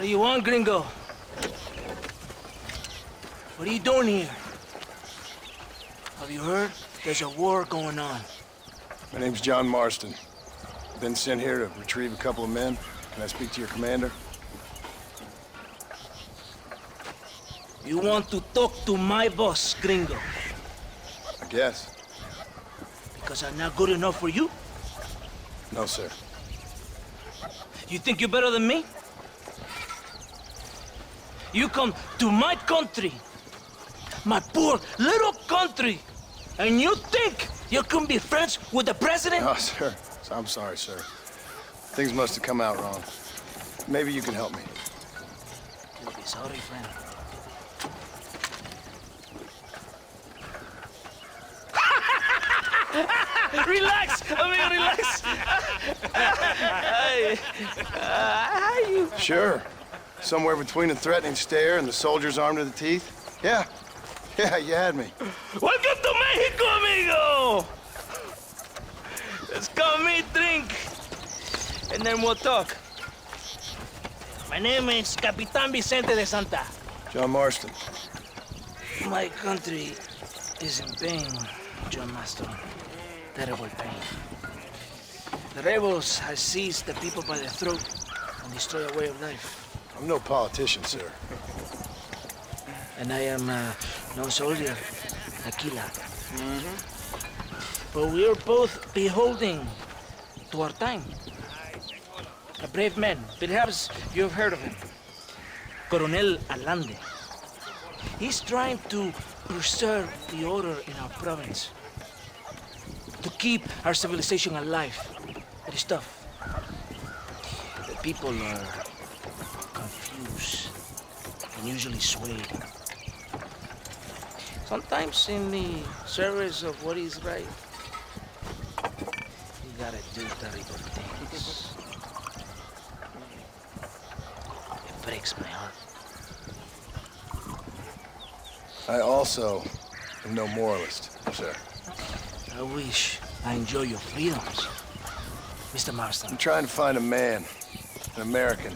do you want, gringo? What are you doing here? Have you heard? There's a war going on. My name's John Marston. Been sent here to retrieve a couple of men. Can I speak to your commander? You want to talk to my boss, gringo? I guess. Because I'm not good enough for you? No, sir. You think you're better than me? You come to my country, my poor little country, and you think you can be friends with the president? Oh, sir. I'm sorry, sir. Things must have come out wrong. Maybe you can help me. You'll be sorry, friend. Relax! Amigo, relax! You... Sure. Somewhere between a threatening stare and the soldier's armed to the teeth? Yeah. Yeah, you had me. Welcome to Mexico, amigo! Let's come eat, drink, and then we'll talk. My name is Capitan Vicente de Santa. John Marston. My country is in pain, John Marston. Terrible pain. The rebels have seized the people by the throat and destroyed a way of life. I'm no politician, sir. And I am no soldier, Aquila. But we are both beholding to our time. A brave man, perhaps you have heard of him. Coronel Allende. He's trying to preserve the order in our province. To keep our civilization alive. It is tough. The people are confused and usually swayed. Sometimes in the service of what is right, you gotta do terrible things. It breaks my heart. I also am no moralist, sir. I wish I enjoy your freedoms, Mr. Marston. I'm trying to find a man, an American,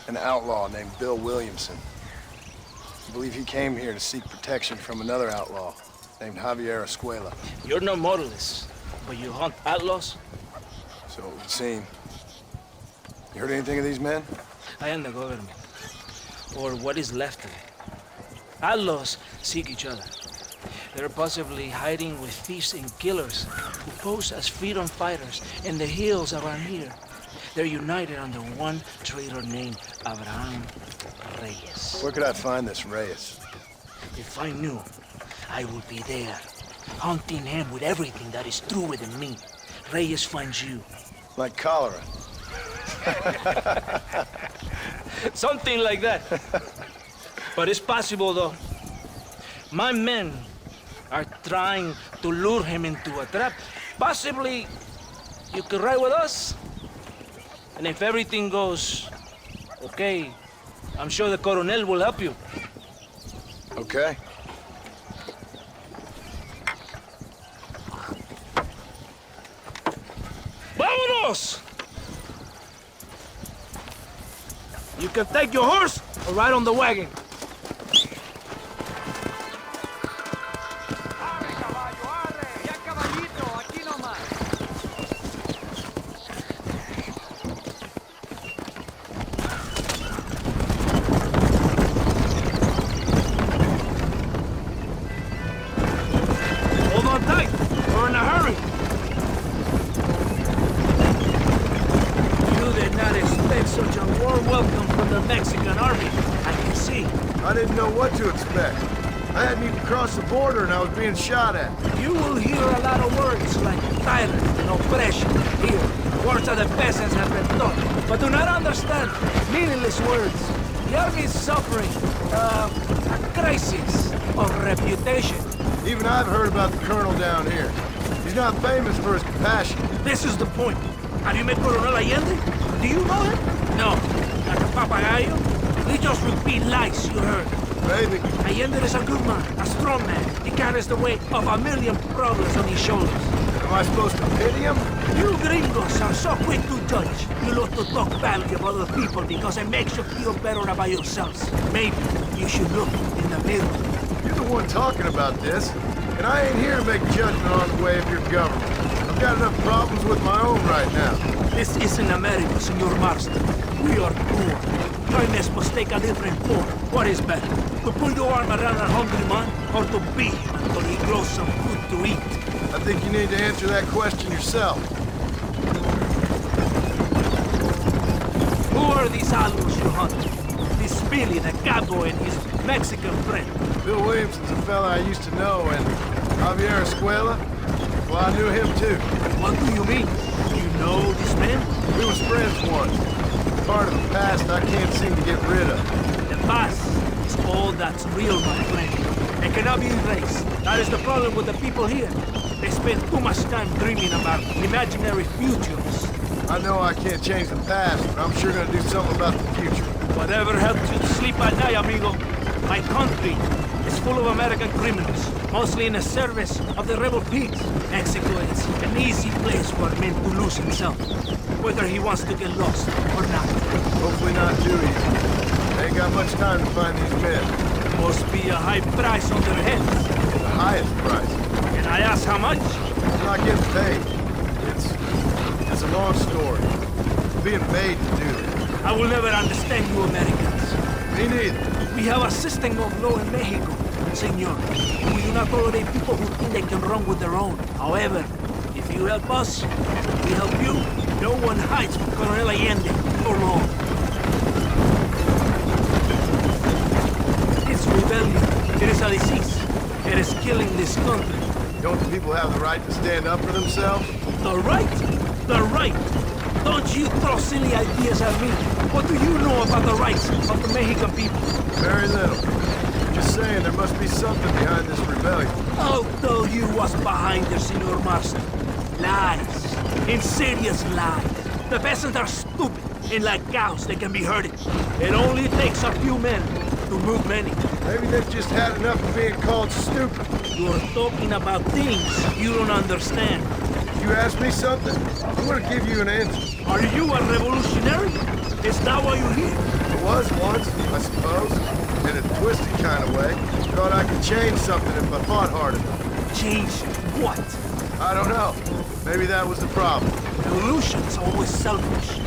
an outlaw named Bill Williamson. I believe he came here to seek protection from another outlaw named Javier Escuela. You're no moralist, but you hunt outlaws? So it would seem. You heard anything of these men? I am the government, or what is left of it. Outlaws seek each other. They're possibly hiding with thieves and killers who pose as freedom fighters in the hills around here. They're united under one traitor named Abraham Reyes. Where could I find this Reyes? If I knew, I would be there, hunting him with everything that is true within me. Reyes finds you. Like cholera. Something like that. But it's possible, though. My men are trying to lure him into a trap. Possibly, you could ride with us. And if everything goes okay, I'm sure the Coronel will help you. Okay. Vámonos! You can take your horse or ride on the wagon. Hold on tight, we're in a hurry. You did not expect such a warm welcome from the Mexican army, I can see. I didn't know what to expect. I hadn't even crossed the border and I was being shot at. You will hear a lot of words like tyrant and oppression here. Words that the peasants have been taught, but do not understand meaningless words. The army is suffering a crisis of reputation. Even I've heard about the colonel down here. He's not famous for his compassion. This is the point. Have you met Coronel Allende? Do you know him? No. Like a papagayo? He just repeat lies you heard. Maybe. Allende is a good man, a strong man. He carries the weight of 1,000,000 problems on his shoulders. Am I supposed to pity him? You gringos are so quick to judge. You love to talk badly of other people because it makes you feel better about yourselves. Maybe you should look in the mirror. You're the one talking about this, and I ain't here to make judgment on the way of your government. I've got enough problems with my own right now. This isn't America, Senor Marston. We are poor. Kindness must take a different form. What is better? To put your arm around a hungry man, or to beat him until he grows some food to eat? I think you need to answer that question yourself. Who are these outlaws you hunt? This Billy, the cowboy, and his Mexican friend. Bill Williamson's a fella I used to know, and Javier Escuela? Well, I knew him too. What do you mean? You know this man? We was friends once. Part of the past I can't seem to get rid of. The past is all that's real, my friend. It cannot be erased. That is the problem with the people here. They spend too much time dreaming about imaginary futures. I know I can't change the past, but I'm sure gonna do something about the future. Whatever helps you to sleep at night, amigo. My country is full of American criminals, mostly in the service of the rebel pigs. Mexico is an easy place for a man to lose himself, whether he wants to get lost or not. Hopefully not too easy. I ain't got much time to find these men. Must be a high price on their heads. The highest price. Can I ask how much? I'm not getting paid. It's a long story. I'm being paid to do this. I will never understand you Americans. Me neither. We have a system of law in Mexico, senor. We do not tolerate people who think they can run with their own. However, if you help us, we help you. No one hides from Colonel Allende for long. It's rebellion. It is a disease. It is killing this country. Don't the people have the right to stand up for themselves? The right? The right! Don't you throw silly ideas at me. What do you know about the rights of the Mexican people? Very little. Just saying there must be something behind this rebellion. I'll tell you what's behind there, Senor Marston. Lies. Insidious lies. The peasants are stupid, and like cows, they can be herded. It only takes a few men to move many. Maybe they've just had enough of being called stupid. You're talking about things you don't understand. You ask me something, I'm gonna give you an answer. Are you a revolutionary? Is that why you're here? I was once, I suppose. In a twisted kind of way. Thought I could change something if I fought hard enough. Change what? I don't know. Maybe that was the problem. Revolution's always selfish.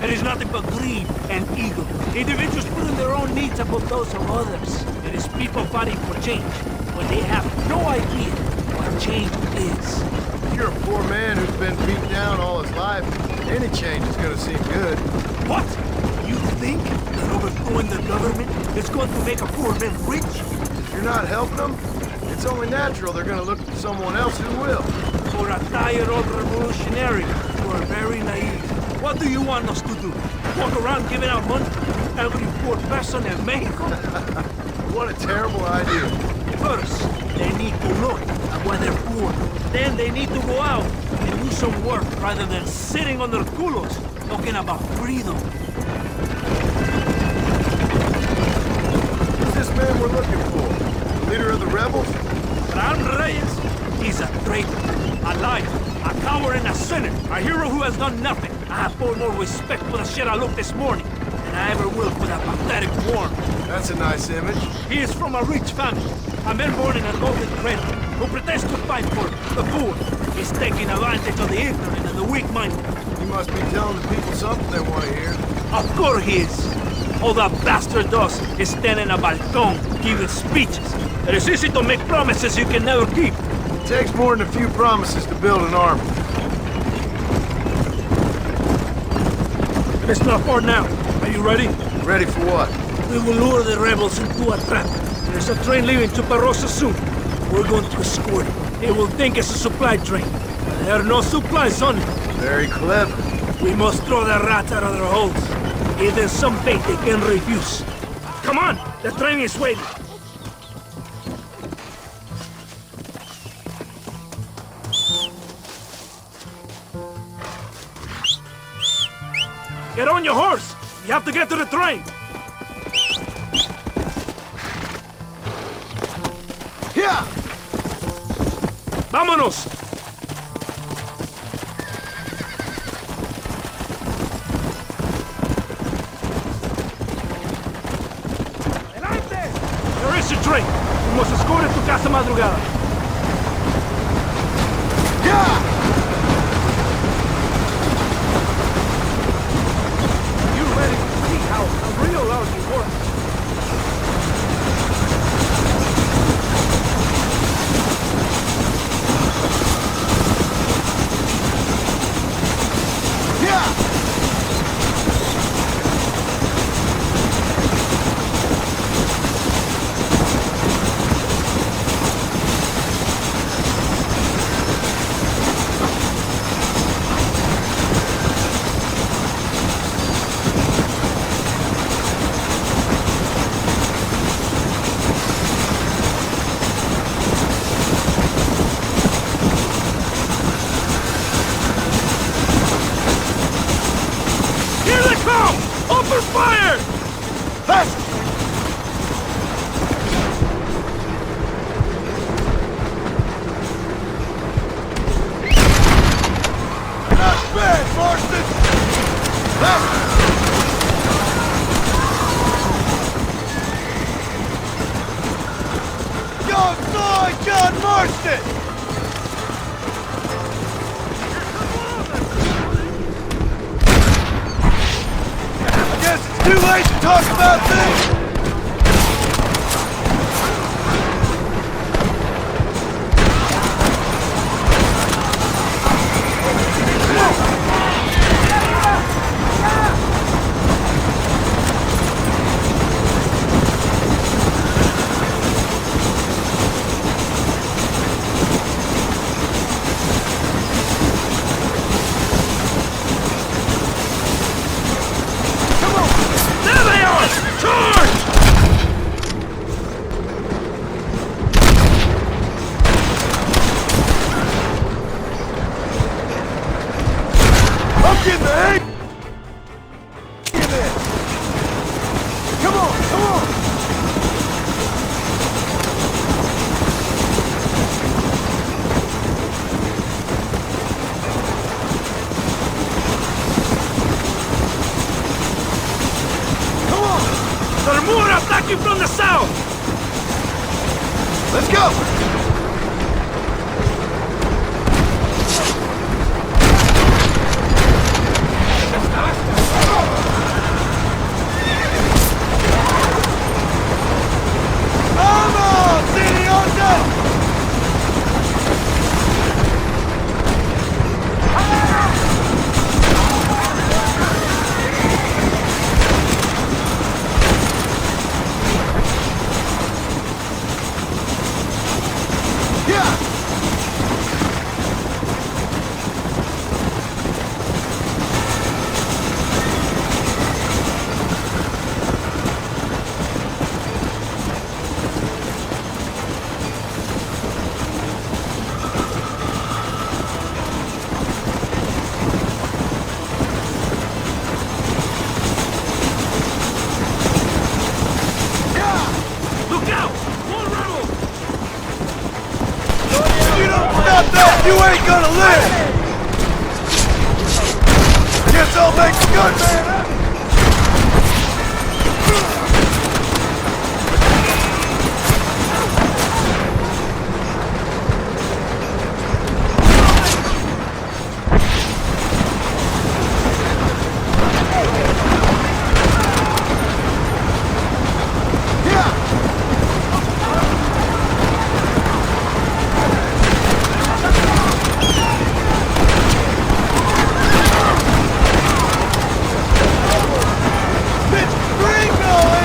It is nothing but greed and ego. Individuals putting their own needs above those of others. It is people fighting for change when they have no idea what change is. If you're a poor man who's been beat down all his life, any change is gonna seem good. What? You think that overthrowing the government is going to make a poor man rich? If you're not helping them, it's only natural they're gonna look for someone else who will. For a tired old revolutionary, you are very naive. What do you want us to do? Walk around giving out money to every poor person in Mexico? What a terrible idea. First, they need to look at why they're poor. Then they need to go out and do some work rather than sitting on their culos talking about freedom. Who's this man we're looking for? The leader of the rebels? Ram Reyes, he's a traitor, a liar, a coward and a sinner, a hero who has done nothing. I have far more respect for the shit I looked this morning than I ever will for that pathetic worm. That's a nice image. He is from a rich family, a man born in a golden cradle, who pretends to fight for the poor. He's taking advantage of the ignorant and the weak-minded. He must be telling the people something they want to hear. Of course he is. All that bastard does is stand in a balcony giving speeches. It is easy to make promises you can never keep. It takes more than a few promises to build an army. It's not far now. Are you ready? Ready for what? We will lure the rebels into a trap. There's a train leaving to Parosa soon. We're going to escort it. They will think it's a supply train. There are no supplies on it. Very clever. We must throw the rats out of their holes. Give them some bait they can refuse. Come on! The train is waiting. Get on your horse! You have to get to the train! Yeah! Vámonos! Cubre tu casa madrugada. Yeah! You ready to see how a real army works? Open fire! Fast! Not bad, Marston! Fast! Young boy, John Marston! Too late to talk about this! Get the heck! Get in! Come on, come on! Come on! There are more attacking from the south! Let's go! You ain't gonna live! Guess I'll make a good man! Gringo!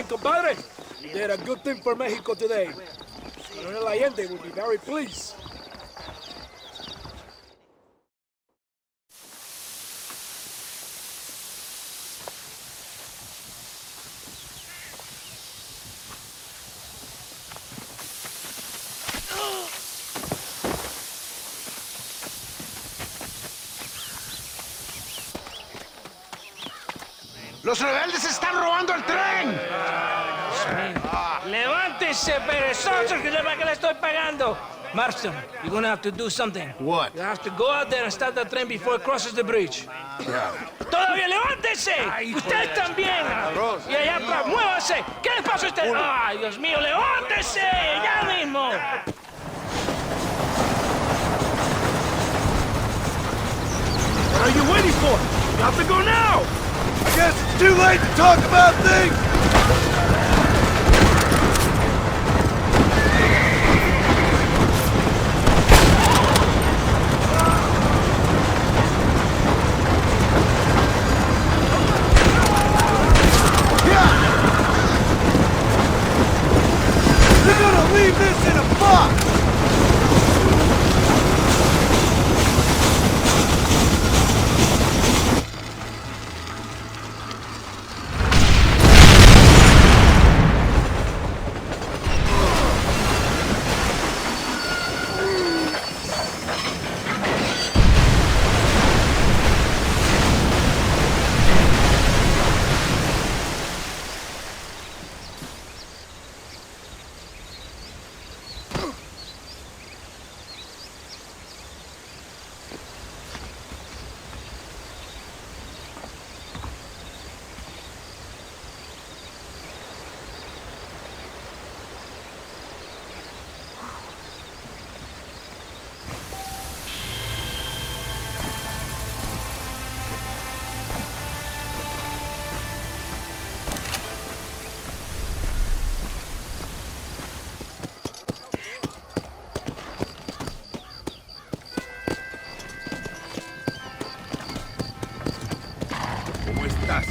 Hey, compadre. You did a good thing for Mexico today. Coronel Allende will be very pleased. ¡Los rebeldes están robando el tren! Levántese, perezoso, que le estoy pagando. Marston, you're gonna have to do something. What? You have to go out there and stop the train before it crosses the bridge. Yeah. ¡Todavía levántese! ¡Usted también! Y allá atrás, muévase. ¿Qué le pasa a usted? ¡Ay, Dios mío, levántese! ¡Ya mismo! What are you waiting for? You have to go now! I guess it's too late to talk about things! You're gonna leave this in a box! ¿Cómo estás?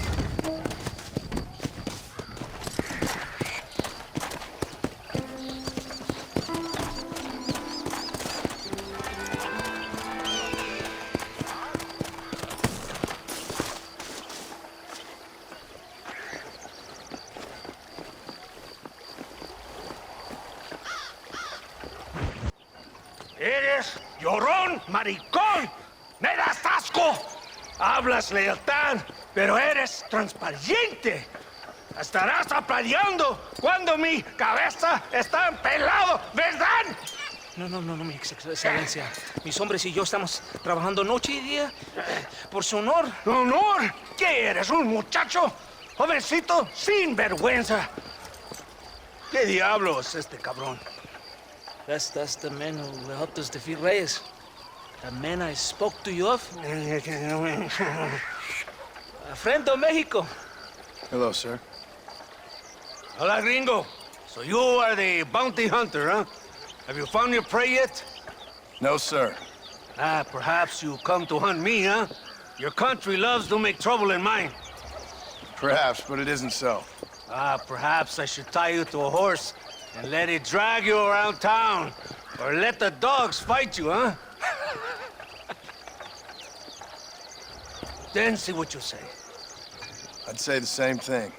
Eres llorón, maricón. ¡Me das asco! Hablas lealtad, pero eres transparente. Estarás aplaudiendo cuando mi cabeza está pelado, ¿verdad? No, mi excelencia. Mis hombres y yo estamos trabajando noche y día por su honor. ¿Honor? ¿Qué eres, un muchacho? Jovencito sin vergüenza. ¿Qué diablos este cabrón? That's the man who helped us defeat Reyes. The man I spoke to you of. A friend of Mexico. Hello, sir. Hola, gringo. So you are the bounty hunter, huh? Have you found your prey yet? No, sir. Perhaps you come to hunt me, huh? Your country loves to make trouble in mine. Perhaps, but it isn't so. Perhaps I should tie you to a horse and let it drag you around town. Or let the dogs fight you, huh? Then see what you say. I'd say the same thing.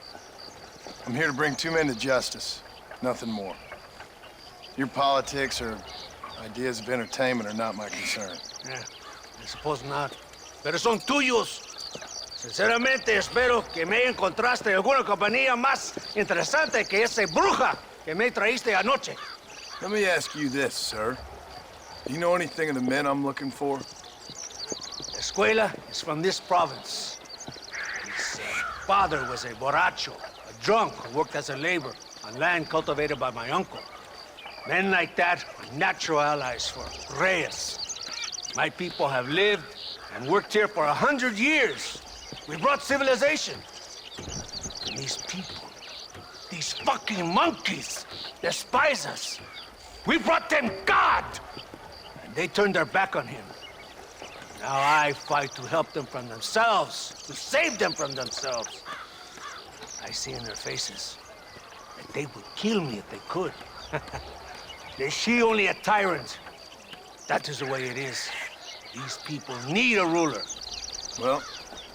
I'm here to bring two men to justice. Nothing more. Your politics or ideas of entertainment are not my concern. Yeah, I suppose not. Pero son tuyos. Sinceramente, espero que me encontraste alguna compañía más interesante que esa bruja que me traíste anoche. Let me ask you this, sir. Do you know anything of the men I'm looking for? Escuela is from this province. His father was a borracho, a drunk who worked as a laborer on land cultivated by my uncle. Men like that are natural allies for Reyes. My people have lived and worked here for 100 years. We brought civilization. And these people, these fucking monkeys, despise us. We brought them God! And they turned their back on him. Now I fight to help them from themselves, to save them from themselves. I see in their faces that they would kill me if they could. Is she only a tyrant? That is the way it is. These people need a ruler. Well,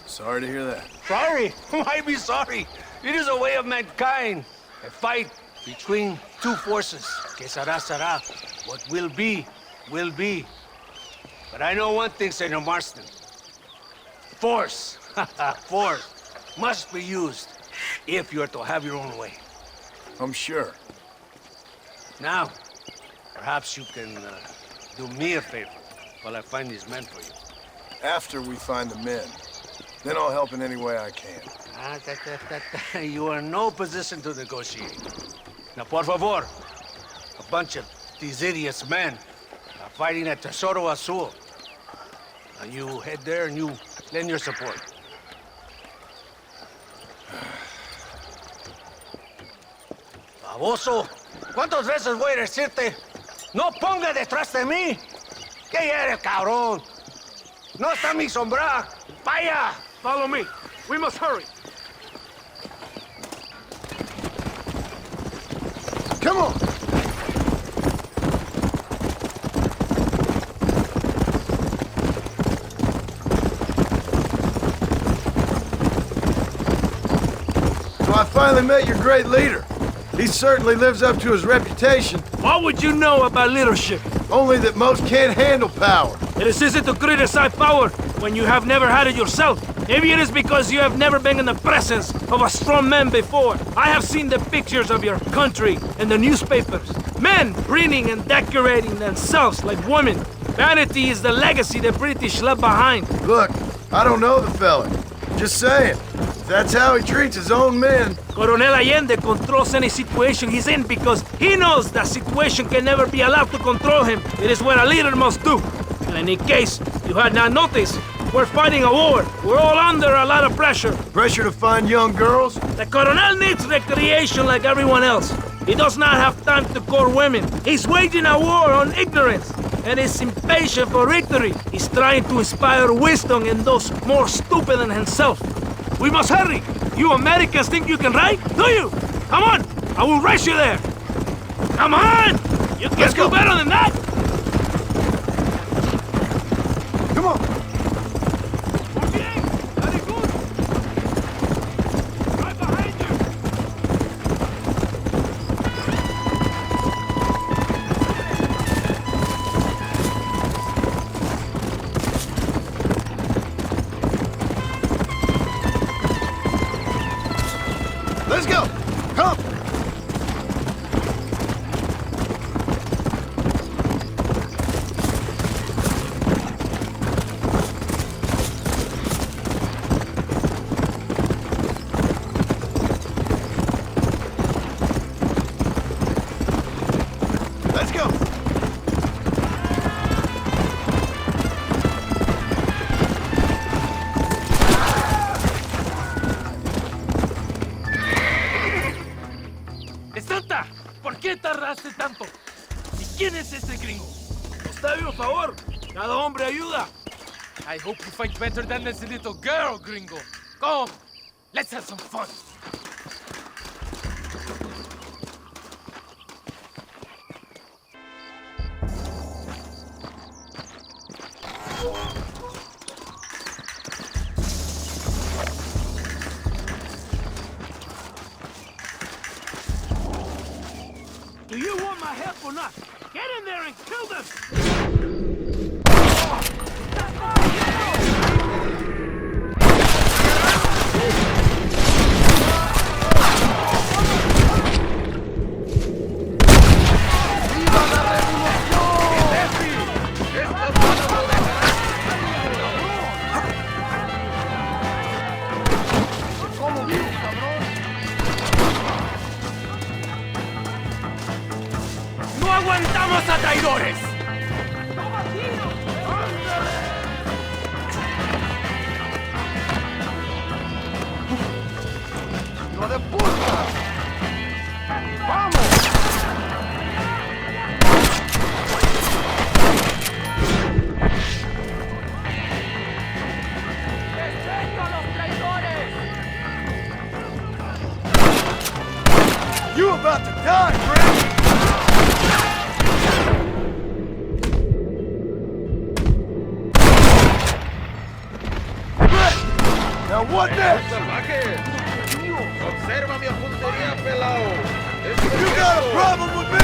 sorry to hear that. Sorry? Why be sorry? It is a way of mankind. A fight between two forces. Que será, será. What will be, will be. But I know one thing, Senor Marston. Force, force, must be used if you are to have your own way. I'm sure. Now, perhaps you can do me a favor while I find these men for you. After we find the men, then I'll help in any way I can. You are in no position to negotiate. Now, por favor, a bunch of these idiots men are fighting at Tesoro Azul. Now you head there and you lend your support. Baboso, ¿cuántas veces voy a decirte? No ponga detrás de mí. ¿Qué eres, cabrón? No está mi sombra. Vaya. Follow me. We must hurry. Come on! So I finally met your great leader. He certainly lives up to his reputation. What would you know about leadership? Only that most can't handle power. It is easy to criticize power when you have never had it yourself. Maybe it is because you have never been in the presence of a strong man before. I have seen the pictures of your country in the newspapers. Men preening and decorating themselves like women. Vanity is the legacy the British left behind. Look, I don't know the fella. Just saying. If that's how he treats his own men. Coronel Allende controls any situation he's in because he knows that situation can never be allowed to control him. It is what a leader must do. In any case, you had not noticed, we're fighting a war. We're all under a lot of pressure. Pressure to find young girls? The Coronel needs recreation like everyone else. He does not have time to court women. He's waging a war on ignorance and is impatient for victory. He's trying to inspire wisdom in those more stupid than himself. We must hurry. You Americans think you can ride? Do you? Come on, I will race you there. Come on! You can do better than that. Come on! Very good. Right behind you. Let's go! Come! Let's go! ¡Santa! ¿Por qué tardaste tanto? ¿Y quién es ese gringo? Está bien, por favor. Cada hombre ayuda. I hope you fight better than this little girl, gringo. Come, let's have some fun. Do you want my help or not? Get in there and kill them! ¡No aguantamos a traidores! ¡Hijo de puta! ¡Vamos! You about to die, Brent! Now what next? ¡Salvaje! Observa mi puntería, pelao. You got a problem with me?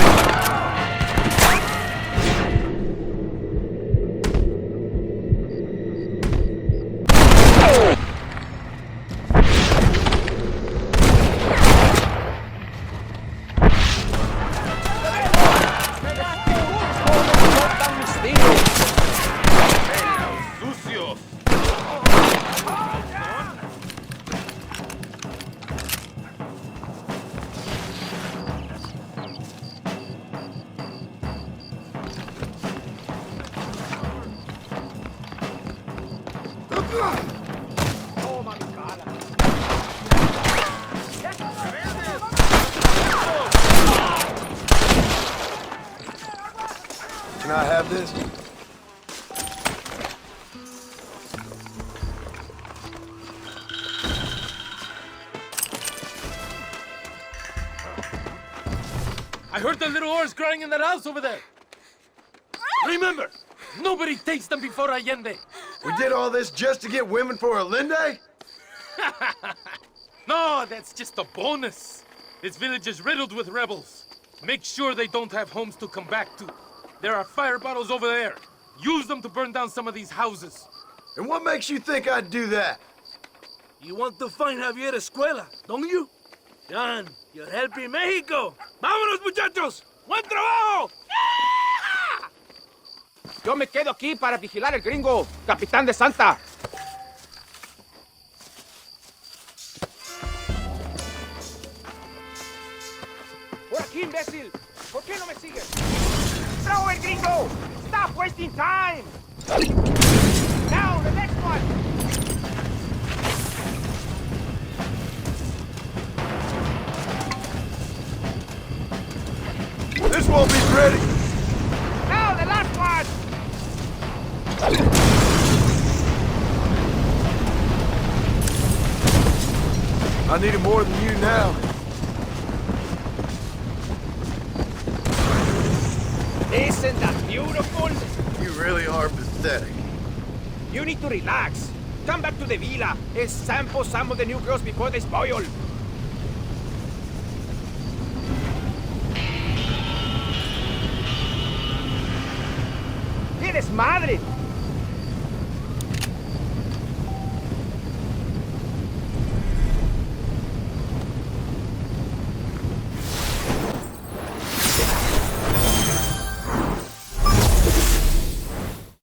¡Sucios! Can I have this? I heard the little oars crying in that house over there. Remember, nobody takes them before Allende. We did all this just to get women for Allende? No, that's just a bonus. This village is riddled with rebels. Make sure they don't have homes to come back to. There are fire bottles over there. Use them to burn down some of these houses. And what makes you think I'd do that? You want to find Javier Escuela, don't you? John, you're helping Mexico. ¡Vámonos, muchachos! ¡Buen trabajo! Yo me quedo aquí para vigilar el gringo, capitán de Santa. Por aquí, imbécil. ¿Por qué no me sigues? ¡Throw it, gringo! Stop wasting time! Now, the next one! This won't be pretty. Now, the last one! I need it more than you now. Isn't that beautiful? You really are pathetic. You need to relax. Come back to the villa and sample some of the new girls before they spoil. ¡Qué desmadre!